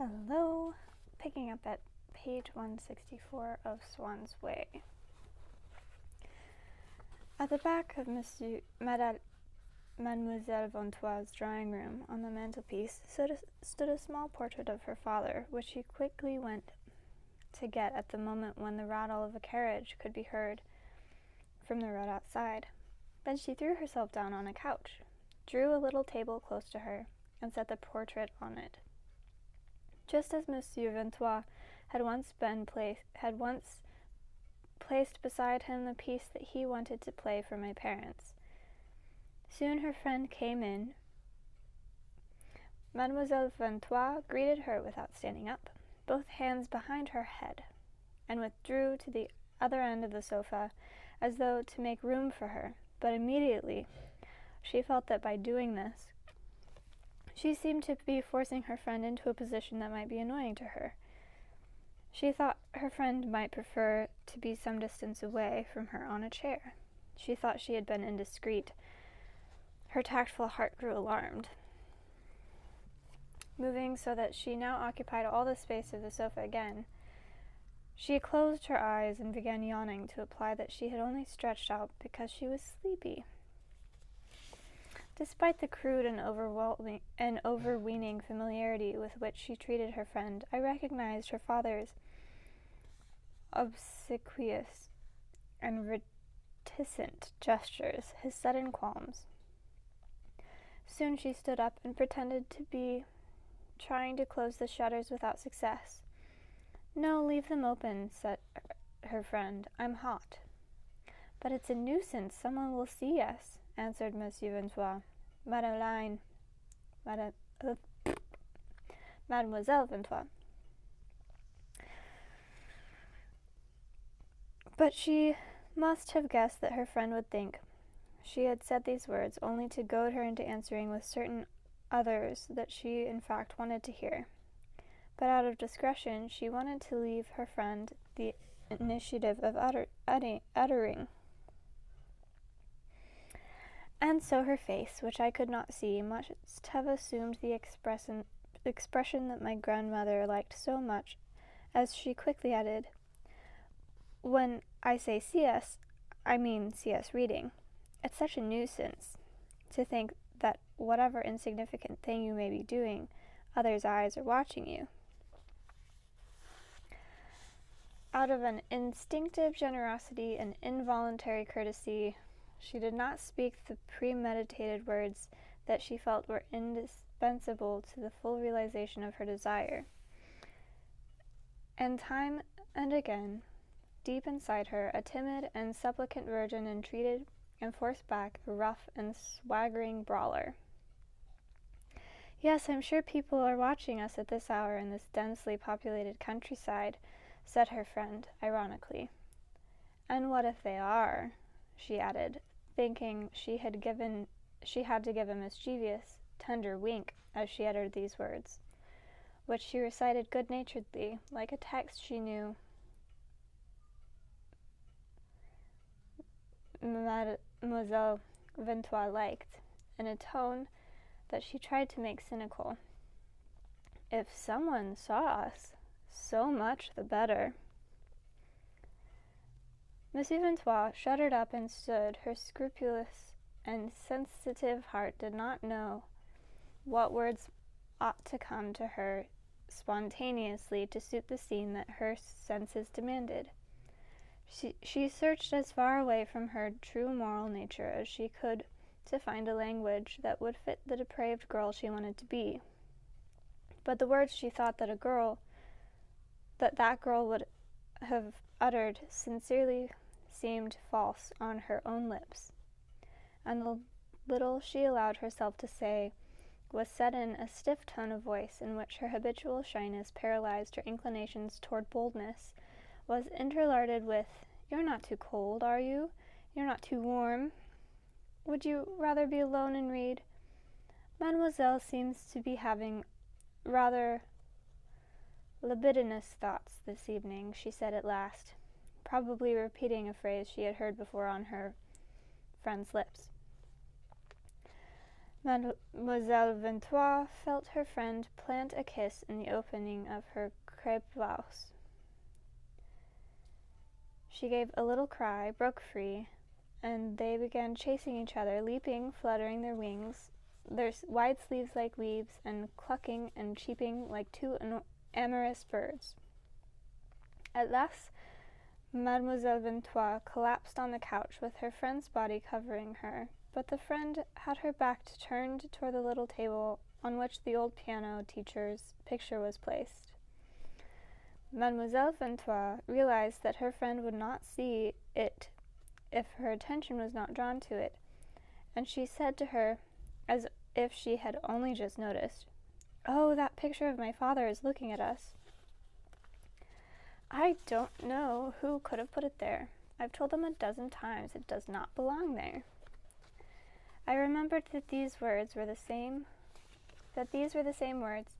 Hello, picking up at page 164 of Swanns Way. At the back of Mademoiselle Ventoise's drawing room, on the mantelpiece, stood a small portrait of her father, which she quickly went to get at the moment when the rattle of a carriage could be heard from the road outside. Then she threw herself down on a couch, drew a little table close to her, and set the portrait on it. Just as Monsieur Ventois had once placed beside him the piece that he wanted to play for my parents. Soon her friend came in. Mademoiselle Ventois greeted her without standing up, both hands behind her head, and withdrew to the other end of the sofa as though to make room for her, but immediately she felt that by doing this she seemed to be forcing her friend into a position that might be annoying to her. She thought her friend might prefer to be some distance away from her on a chair. She thought she had been indiscreet. Her tactful heart grew alarmed. Moving so that she now occupied all the space of the sofa again, she closed her eyes and began yawning to imply that she had only stretched out because she was sleepy. Despite the crude and overweening familiarity with which she treated her friend, I recognized her father's obsequious and reticent gestures, his sudden qualms. Soon she stood up and pretended to be trying to close the shutters without success. "No, leave them open," said her friend. "I'm hot." "But it's a nuisance. Someone will see us," answered Monsieur Ventois. Mademoiselle Ventois. But she must have guessed that her friend would think she had said these words only to goad her into answering with certain others that she in fact wanted to hear. But out of discretion she wanted to leave her friend the initiative of uttering. And so her face, which I could not see, must have assumed the expression that my grandmother liked so much, as she quickly added, "When I say see us, I mean see us reading. It's such a nuisance to think that whatever insignificant thing you may be doing, others' eyes are watching you." Out of an instinctive generosity and involuntary courtesy, she did not speak the premeditated words that she felt were indispensable to the full realization of her desire. And time and again, deep inside her, a timid and supplicant virgin entreated and forced back a rough and swaggering brawler. "Yes, I'm sure people are watching us at this hour in this densely populated countryside," said her friend, ironically. "And what if they are?" she added, thinking she had to give a mischievous, tender wink as she uttered these words, which she recited good-naturedly, like a text she knew Mademoiselle Ventois liked, in a tone that she tried to make cynical. "If someone saw us, so much the better." Monsieur Ventois shuddered up and stood. Her scrupulous and sensitive heart did not know what words ought to come to her spontaneously to suit the scene that her senses demanded. She searched as far away from her true moral nature as she could to find a language that would fit the depraved girl she wanted to be. But the words she thought that that girl would have uttered sincerely seemed false on her own lips, and the little she allowed herself to say was said in a stiff tone of voice in which her habitual shyness paralyzed her inclinations toward boldness, was interlarded with, "You're not too cold, are you? You're not too warm? Would you rather be alone and read? Mademoiselle seems to be having rather libidinous thoughts this evening," she said at last, probably repeating a phrase she had heard before on her friend's lips. Mademoiselle Ventoise felt her friend plant a kiss in the opening of her crepe blouse. She gave a little cry, broke free, and they began chasing each other, leaping, fluttering their wings, their wide sleeves like leaves, and clucking and cheeping like two amorous birds. At last, Mademoiselle Ventoise collapsed on the couch with her friend's body covering her, but the friend had her back turned toward the little table on which the old piano teacher's picture was placed. Mademoiselle Ventoise realized that her friend would not see it if her attention was not drawn to it, and she said to her, as if she had only just noticed, "Oh, that picture of my father is looking at us." "I don't know who could have put it there. I've told them a dozen times it does not belong there." I remembered that these were the same words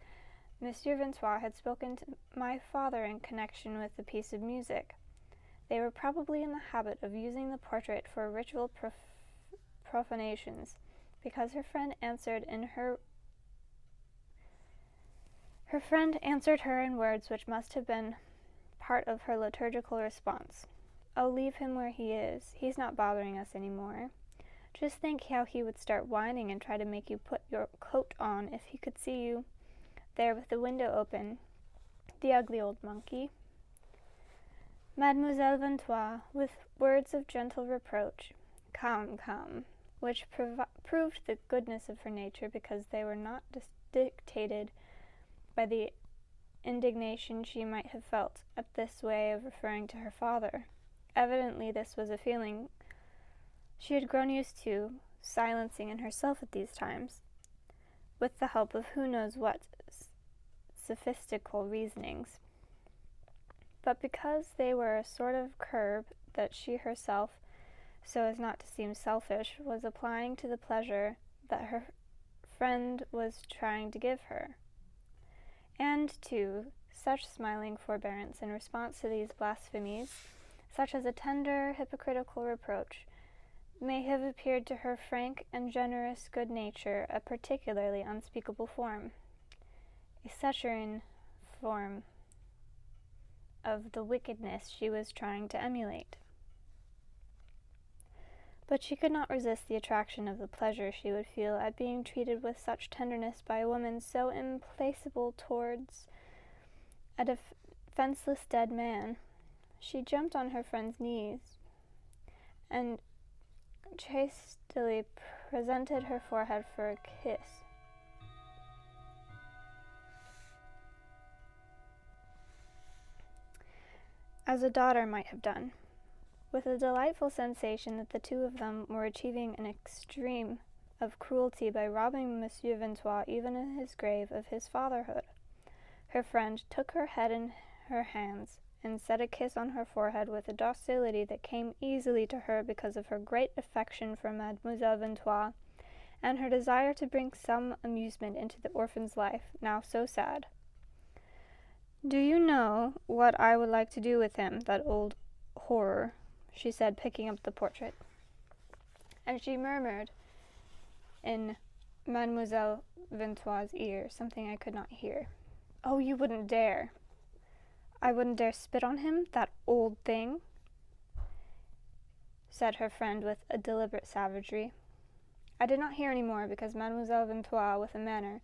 Monsieur Ventoise had spoken to my father in connection with a piece of music. They were probably in the habit of using the portrait for ritual profanations, because her friend answered her in words which must have been part of her liturgical response. "Oh, leave him where he is. He's not bothering us anymore. Just think how he would start whining and try to make you put your coat on if he could see you there with the window open. The ugly old monkey." Mademoiselle Ventoise, with words of gentle reproach, "Come, come," which proved the goodness of her nature, because they were not dictated by the indignation she might have felt at this way of referring to her father. Evidently this was a feeling she had grown used to silencing in herself at these times, with the help of who knows what sophistical reasonings. But because they were a sort of curb that she herself, so as not to seem selfish, was applying to the pleasure that her friend was trying to give her. And, too, such smiling forbearance in response to these blasphemies, such as a tender, hypocritical reproach, may have appeared to her frank and generous good nature a particularly unspeakable form, a saccharine form of the wickedness she was trying to emulate. But she could not resist the attraction of the pleasure she would feel at being treated with such tenderness by a woman so implacable towards a defenseless dead man. She jumped on her friend's knees and chastely presented her forehead for a kiss. As a daughter might have done, with a delightful sensation that the two of them were achieving an extreme of cruelty by robbing Monsieur Ventoise, even in his grave, of his fatherhood. Her friend took her head in her hands and set a kiss on her forehead with a docility that came easily to her because of her great affection for Mademoiselle Ventoise, and her desire to bring some amusement into the orphan's life, now so sad. "Do you know what I would like to do with him, that old horror?" she said, picking up the portrait. And she murmured in Mademoiselle Ventoise's ear something I could not hear. "Oh, you wouldn't dare." "I wouldn't dare spit on him, that old thing," said her friend with a deliberate savagery. I did not hear any more, because Mademoiselle Ventoise, with a manner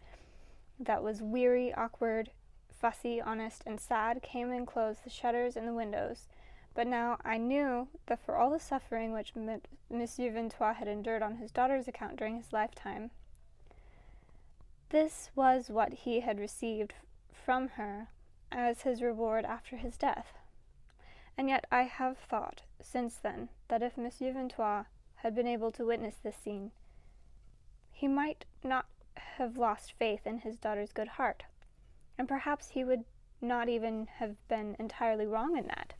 that was weary, awkward, fussy, honest, and sad, came and closed the shutters and the windows. But now I knew that for all the suffering which Monsieur Ventoise had endured on his daughter's account during his lifetime, this was what he had received from her as his reward after his death. And yet I have thought since then that if Monsieur Ventoise had been able to witness this scene, he might not have lost faith in his daughter's good heart, and perhaps he would not even have been entirely wrong in that.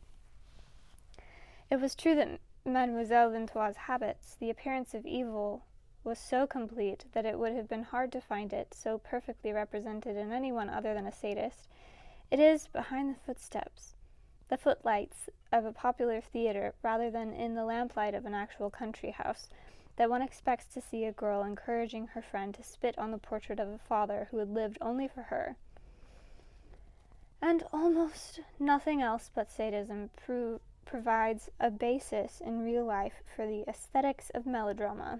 It was true that Mademoiselle Ventoise's habits, the appearance of evil, was so complete that it would have been hard to find it so perfectly represented in anyone other than a sadist. It is behind the footsteps, the footlights of a popular theater, rather than in the lamplight of an actual country house, that one expects to see a girl encouraging her friend to spit on the portrait of a father who had lived only for her. And almost nothing else but sadism provides a basis in real life for the aesthetics of melodrama.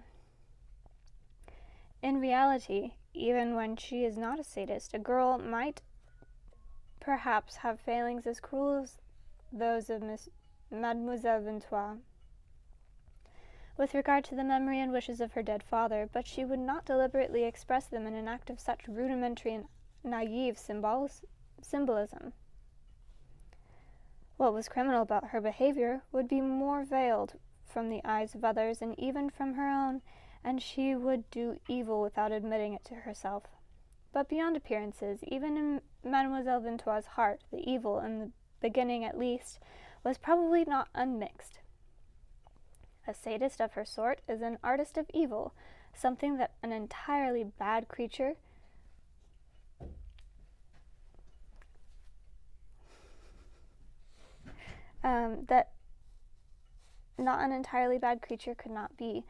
In reality, even when she is not a sadist, a girl might perhaps have failings as cruel as those of Mademoiselle Ventois with regard to the memory and wishes of her dead father, but she would not deliberately express them in an act of such rudimentary and naive symbolism. What was criminal about her behavior would be more veiled from the eyes of others and even from her own, and she would do evil without admitting it to herself. But beyond appearances, even in Mademoiselle Ventois' heart, the evil, in the beginning at least, was probably not unmixed. A sadist of her sort is an artist of evil, something that an entirely bad creature could not be,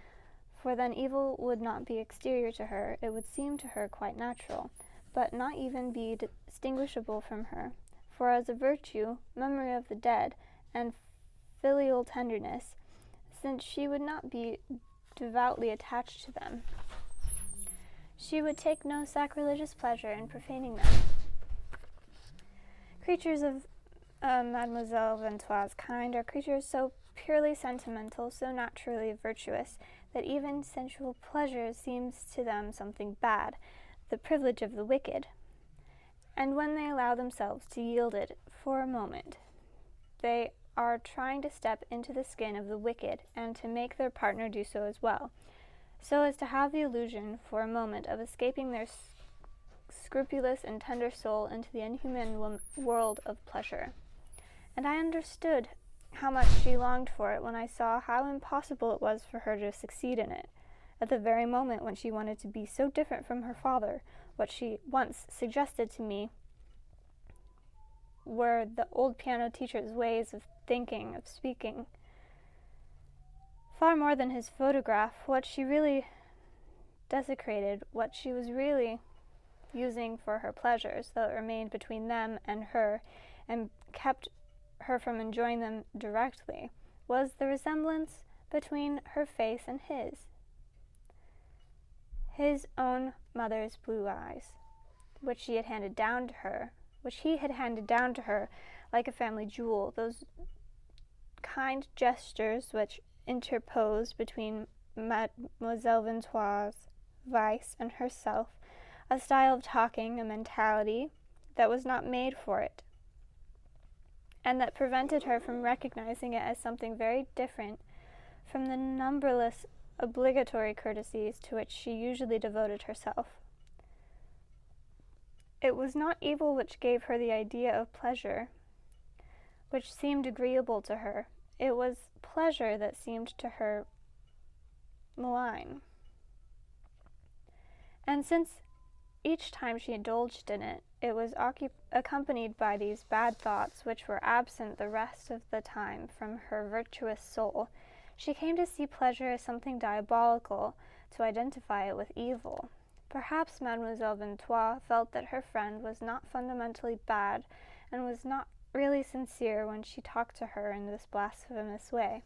for then evil would not be exterior to her, it would seem to her quite natural, but not even be distinguishable from her, for as a virtue, memory of the dead, and filial tenderness, since she would not be devoutly attached to them, she would take no sacrilegious pleasure in profaning them. Creatures of Mademoiselle Ventois' kind are creatures so purely sentimental, so naturally virtuous, that even sensual pleasure seems to them something bad, the privilege of the wicked. And when they allow themselves to yield it for a moment, they are trying to step into the skin of the wicked and to make their partner do so as well, so as to have the illusion for a moment of escaping their scrupulous and tender soul into the inhuman world of pleasure. And I understood how much she longed for it when I saw how impossible it was for her to succeed in it. At the very moment when she wanted to be so different from her father, what she once suggested to me were the old piano teacher's ways of thinking, of speaking. Far more than his photograph, what she really desecrated, what she was really using for her pleasures, though it remained between them and her, and kept her from enjoying them directly, was the resemblance between her face and his own mother's blue eyes, which he had handed down to her like a family jewel, those kind gestures which interposed between Mademoiselle Ventois' vice and herself, a style of talking, a mentality that was not made for it, and that prevented her from recognizing it as something very different from the numberless obligatory courtesies to which she usually devoted herself. It was not evil which gave her the idea of pleasure, which seemed agreeable to her. It was pleasure that seemed to her malign. And since each time she indulged in it, it was accompanied by these bad thoughts which were absent the rest of the time from her virtuous soul, she came to see pleasure as something diabolical, to identify it with evil. Perhaps Mademoiselle Ventois felt that her friend was not fundamentally bad, and was not really sincere when she talked to her in this blasphemous way.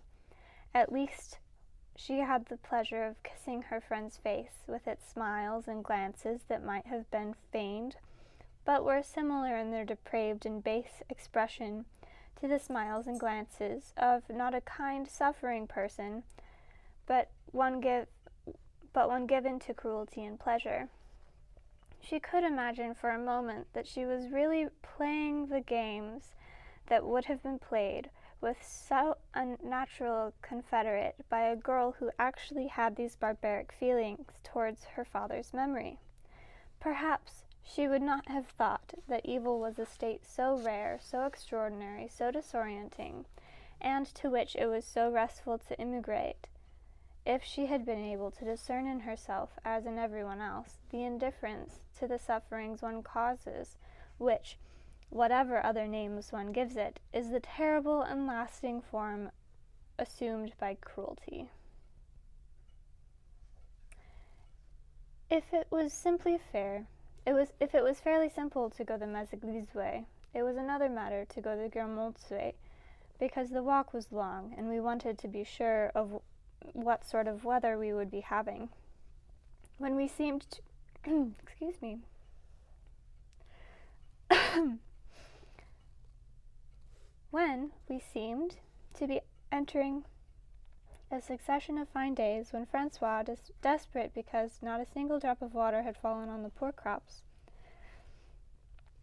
At least she had the pleasure of kissing her friend's face, with its smiles and glances that might have been feigned, but were similar in their depraved and base expression to the smiles and glances of not a kind, suffering person, but one given to cruelty and pleasure. She could imagine for a moment that she was really playing the games that would have been played with so unnatural confederate by a girl who actually had these barbaric feelings towards her father's memory. Perhaps she would not have thought that evil was a state so rare, so extraordinary, so disorienting, and to which it was so restful to immigrate, if she had been able to discern in herself, as in everyone else, the indifference to the sufferings one causes, which, whatever other names one gives it, is the terrible and lasting form assumed by cruelty. If it was fairly simple to go the Swanns Way, it was another matter to go the Swanns Way, because the walk was long, and we wanted to be sure of what sort of weather we would be having. When we seemed to excuse me. When we seemed to be entering a succession of fine days, when Francois, desperate because not a single drop of water had fallen on the poor crops,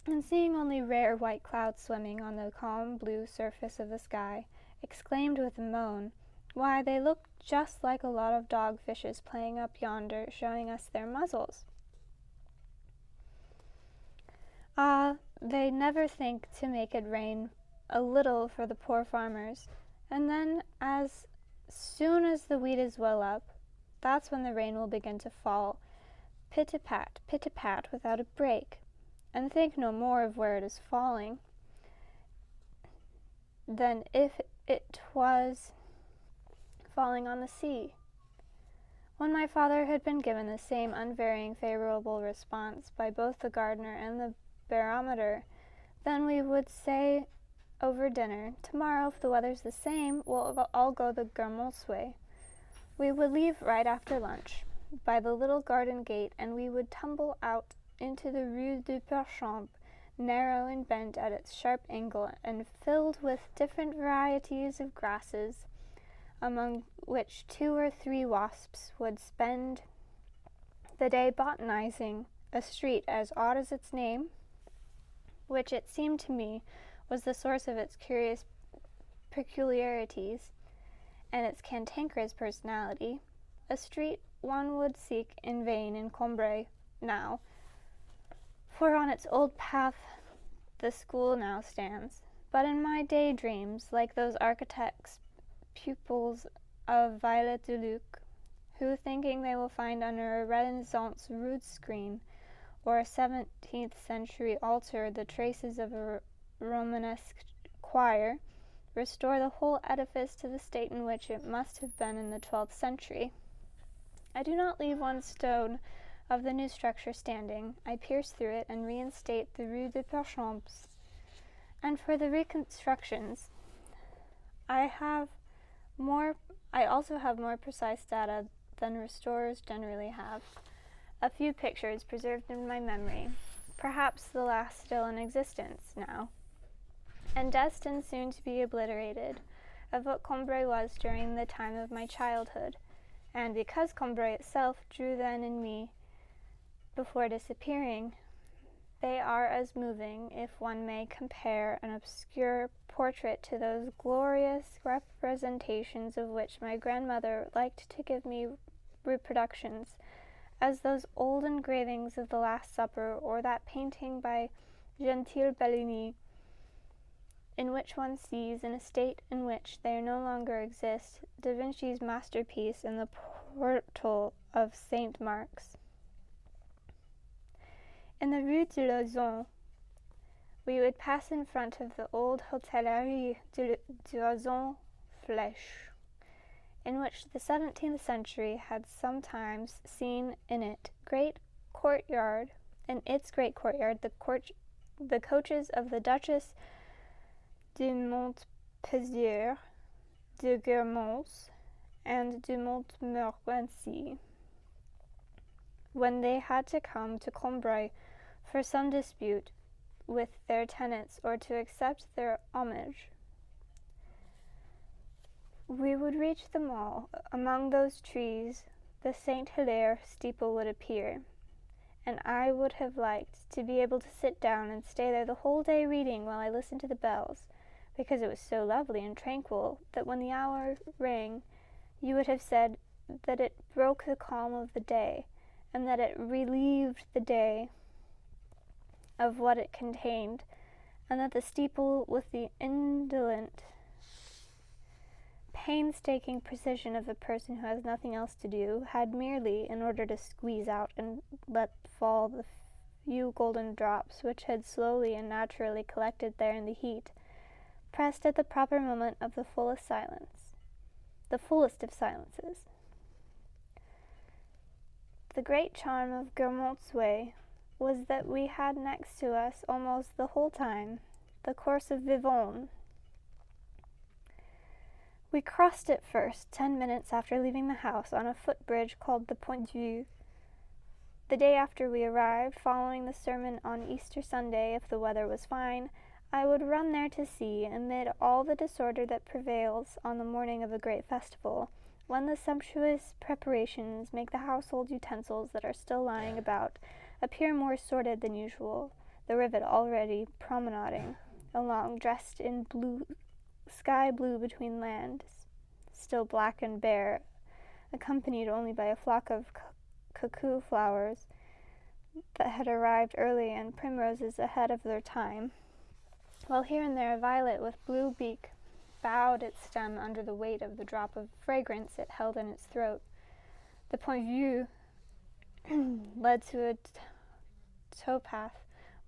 and seeing only rare white clouds swimming on the calm blue surface of the sky, exclaimed with a moan, "Why, they look just like a lot of dog-fishes playing up yonder, showing us their muzzles. Ah, they never think to make it rain a little for the poor farmers, and then as soon as the wheat is well up, that's when the rain will begin to fall, pit-a-pat, without a break, and think no more of where it is falling than if it was falling on the sea." When my father had been given the same unvarying favorable response by both the gardener and the barometer, then we would say over dinner, "Tomorrow, if the weather's the same, we'll all go the Swanns Way." We would leave right after lunch, by the little garden gate, and we would tumble out into the Rue du Perchamp, narrow and bent at its sharp angle, and filled with different varieties of grasses, among which 2 or 3 wasps would spend the day botanizing a street as odd as its name, which it seemed to me was the source of its curious peculiarities and its cantankerous personality, a street one would seek in vain in Combray now, for on its old path the school now stands. But in my daydreams, like those architects, pupils of Violet de Luc, who, thinking they will find under a Renaissance rood screen or a 17th century altar the traces of a Romanesque choir, restore the whole edifice to the state in which it must have been in the 12th century. I do not leave one stone of the new structure standing. I pierce through it and reinstate the Rue des Perchamps. And for the reconstructions, I also have more precise data than restorers generally have. A few pictures preserved in my memory, perhaps the last still in existence now, and destined soon to be obliterated, of what Combray was during the time of my childhood, and because Combray itself drew then in me before disappearing, they are as moving, if one may compare an obscure portrait to those glorious representations of which my grandmother liked to give me reproductions, as those old engravings of the Last Supper, or that painting by Gentile Bellini, in which one sees, in a state in which they no longer exist, Da Vinci's masterpiece in the portal of St. Mark's. In the Rue de Lausanne, we would pass in front of the old Hotellerie de Lausanne Flèche, in which the 17th century had sometimes seen in its great courtyard, the coaches of the Duchess de Montpensier, de Guermantes, and de Montmorency, when they had to come to Combray for some dispute with their tenants or to accept their homage. We would reach them all. Among those trees the St. Hilaire steeple would appear, and I would have liked to be able to sit down and stay there the whole day reading while I listened to the bells, because it was so lovely and tranquil that when the hour rang you would have said that it broke the calm of the day, and that it relieved the day of what it contained, and that the steeple, with the indolent, painstaking precision of a person who has nothing else to do, had merely, in order to squeeze out and let fall the few golden drops which had slowly and naturally collected there in the heat, pressed at the proper moment of the fullest silence, the fullest of silences. The great charm of Swanns Way was that we had next to us almost the whole time the course of Vivonne. We crossed it first 10 minutes after leaving the house on a footbridge called the Point Vieux. The day after we arrived, following the sermon on Easter Sunday, if the weather was fine, I would run there to see, amid all the disorder that prevails on the morning of a great festival, when the sumptuous preparations make the household utensils that are still lying about appear more sordid than usual, the rivet already promenading along, dressed in sky blue between lands, still black and bare, accompanied only by a flock of cuckoo flowers that had arrived early and primroses ahead of their time, while here and there a violet with blue beak bowed its stem under the weight of the drop of fragrance it held in its throat. The Point Vieux led to a towpath,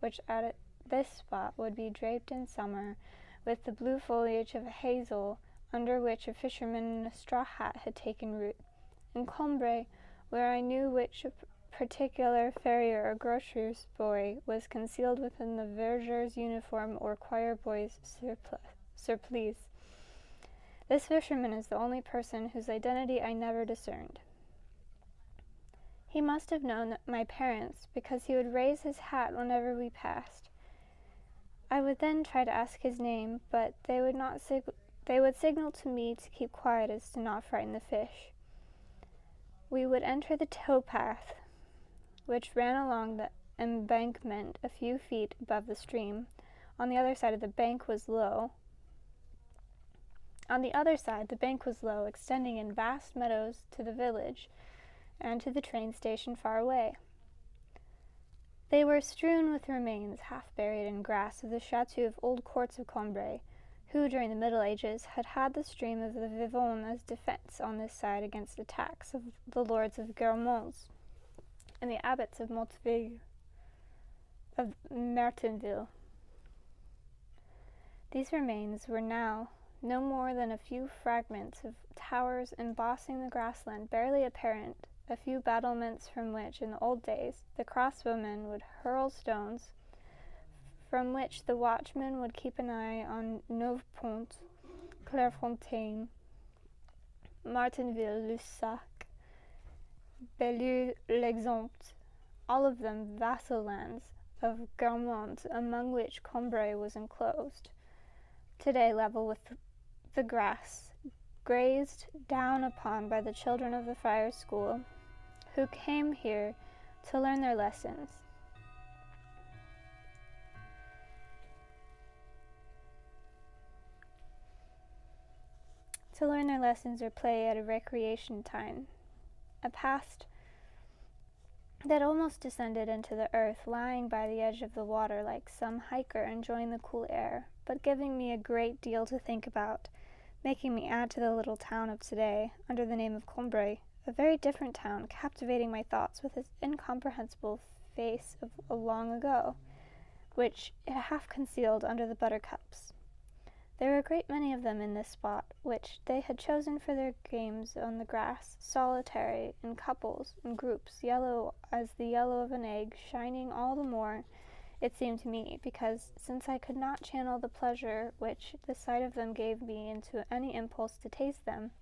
which at this spot would be draped in summer with the blue foliage of a hazel, under which a fisherman in a straw hat had taken root. In Combray, where I knew which particular farrier or grocer's boy was concealed within the verger's uniform or choir boy's surplice. This fisherman is the only person whose identity I never discerned. He must have known my parents, because he would raise his hat whenever we passed. I would then try to ask his name, but they would signal to me to keep quiet as to not frighten the fish. We would enter the towpath, which ran along the embankment a few feet above the stream. On the other side the bank was low, extending in vast meadows to the village and to the train station far away. They were strewn with remains, half buried in grass, of the chateaux of old courts of Combray, who, during the Middle Ages, had the stream of the Vivonne as defense on this side against attacks of the lords of Guermantes and the abbots of Martinville. These remains were now no more than a few fragments of towers embossing the grassland, barely apparent, a few battlements from which, in the old days, the crossbowmen would hurl stones, from which the watchman would keep an eye on Neuvepont, Clairefontaine, Martinville, Lussac, Bellieu-l'Exempt, all of them vassal lands of Guermantes, among which Combray was enclosed, today level with the grass, grazed down upon by the children of the friars' school, who came here to learn their lessons. Or play at a recreation time. A past that almost descended into the earth, lying by the edge of the water like some hiker enjoying the cool air, but giving me a great deal to think about, making me add to the little town of today, under the name of Combray, a very different town, captivating my thoughts with its incomprehensible face of a long ago, which it half concealed under the buttercups. There were a great many of them in this spot, which they had chosen for their games on the grass, solitary, in couples, in groups, yellow as the yellow of an egg, shining all the more, it seemed to me, because, since I could not channel the pleasure which the sight of them gave me into any impulse to taste them,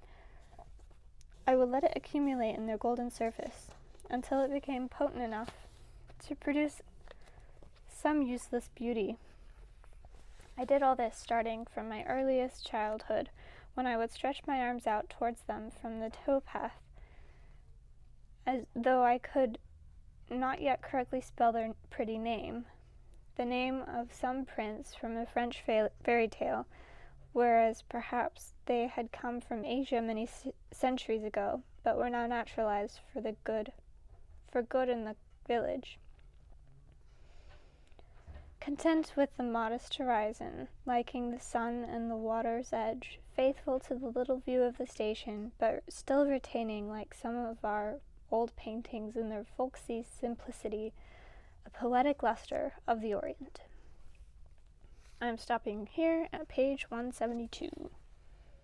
I would let it accumulate in their golden surface, until it became potent enough to produce some useless beauty. I did all this starting from my earliest childhood, when I would stretch my arms out towards them from the towpath, as though I could not yet correctly spell their pretty name, the name of some prince from a French fairy tale, whereas perhaps they had come from Asia many centuries ago, but were now naturalized for good in the village. Content with the modest horizon, liking the sun and the water's edge, faithful to the little view of the station, but still retaining, like some of our old paintings in their folksy simplicity, a poetic luster of the Orient. I'm stopping here at page 172.